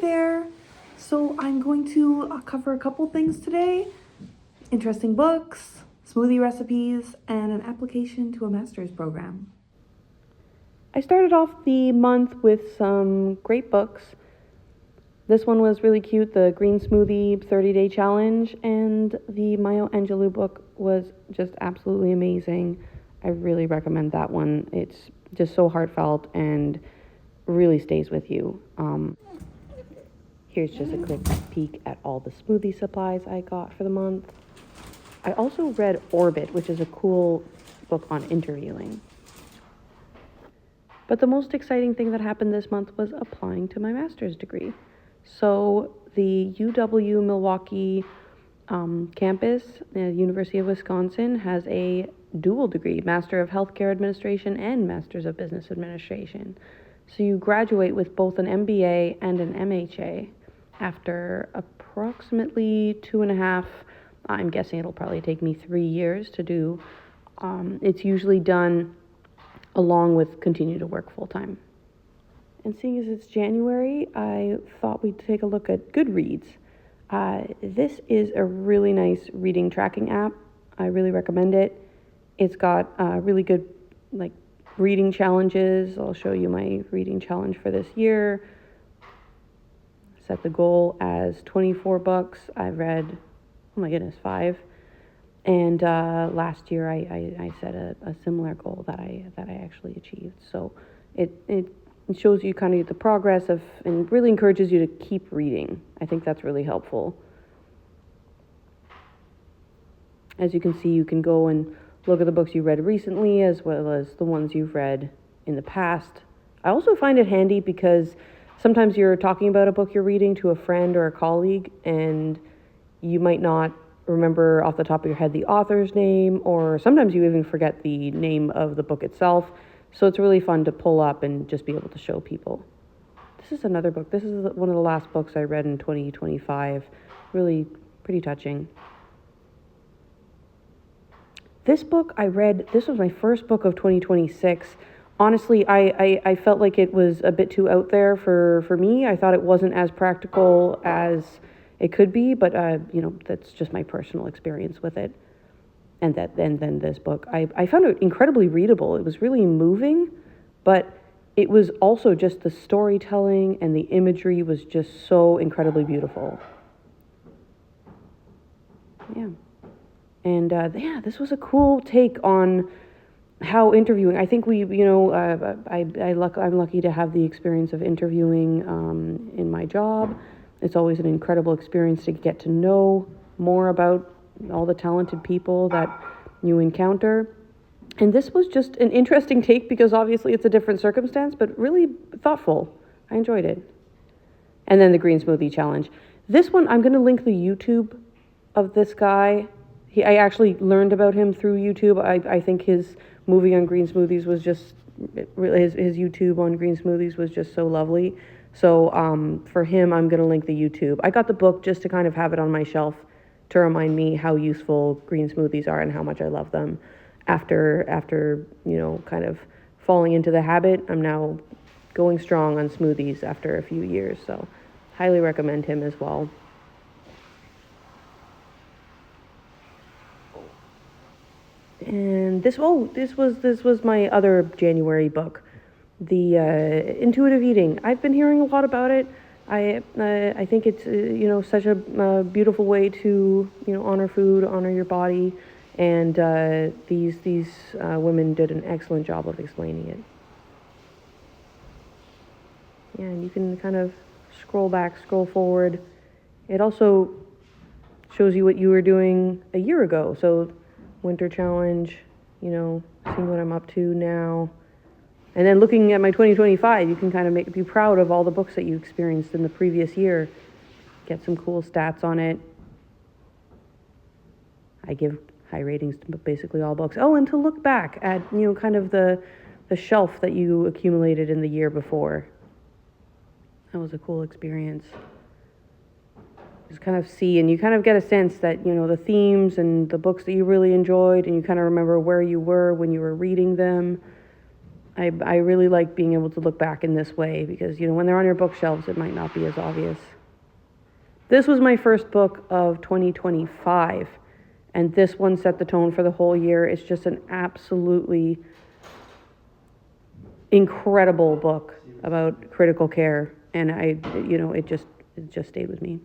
there! So I'm going to cover a couple things today. Interesting books, smoothie recipes, and an application to a master's program. I started off the month with some great books. This one was really cute, the Green Smoothie 30-Day Challenge, and the Maya Angelou book was just absolutely amazing. I really recommend that one. It's just so heartfelt and really stays with you. Here's just a quick peek at all the smoothie supplies I got for the month. I also read Orbit, which is a cool book on interviewing. But the most exciting thing that happened this month was applying to my master's degree. So the UW Milwaukee campus, the University of Wisconsin, has a dual degree, Master of Healthcare Administration and Masters of Business Administration. So you graduate with both an MBA and an MHA after approximately 2.5, I'm guessing it'll probably take me 3 years to do. It's usually done along with continue to work full-time. And seeing as it's January, I thought we'd take a look at Goodreads. This is a really nice reading tracking app. I really recommend it. It's got really good reading challenges. I'll show you my reading challenge for this year. Set the goal as 24 books. I've read, 5. And last year I set a similar goal that I actually achieved. So it shows you kind of the progress of, and really encourages you to keep reading. I think that's really helpful. As you can see, you can go and look at the books you read recently as well as the ones you've read in the past. I also find it handy because sometimes you're talking about a book you're reading to a friend or a colleague and you might not remember off the top of your head the author's name, or sometimes you even forget the name of the book itself. So it's really fun to pull up and just be able to show people. This is another book. This is one of the last books I read in 2025. Really pretty touching. This book I read, this was my first book of 2026. Honestly, I felt like it was a bit too out there for me. I thought it wasn't as practical as it could be, but that's just my personal experience with it. And then this book, I found it incredibly readable. It was really moving, but it was also just the storytelling and the imagery was just so incredibly beautiful. Yeah. And this was a cool take on how interviewing. I think I'm lucky to have the experience of interviewing in my job. It's always an incredible experience to get to know more about all the talented people that you encounter. And this was just an interesting take because obviously it's a different circumstance, but really thoughtful. I enjoyed it. And then the Green Smoothie Challenge. This one, I'm going to link the YouTube of this guy. I actually learned about him through YouTube. I think his movie on green smoothies was just, his YouTube on green smoothies was just so lovely. So for him, I'm going to link the YouTube. I got the book just to kind of have it on my shelf to remind me how useful green smoothies are and how much I love them. After kind of falling into the habit, I'm now going strong on smoothies after a few years. So highly recommend him as well. And this was my other January book, the Intuitive Eating. I've been hearing a lot about it. I think it's such a beautiful way to honor food, honor your body, and these women did an excellent job of explaining it. Yeah, and you can kind of scroll back, scroll forward. It also shows you what you were doing a year ago. So winter challenge, seeing what I'm up to now. And then looking at my 2025, you can kind of be proud of all the books that you experienced in the previous year. Get some cool stats on it. I give high ratings to basically all books. Oh, and to look back at, kind of the shelf that you accumulated in the year before. That was a cool experience. Just kind of see, and you kind of get a sense that, the themes and the books that you really enjoyed, and you kind of remember where you were when you were reading them. I really like being able to look back in this way because, when they're on your bookshelves, it might not be as obvious. This was my first book of 2025, and this one set the tone for the whole year. It's just an absolutely incredible book about critical care, and it just stayed with me.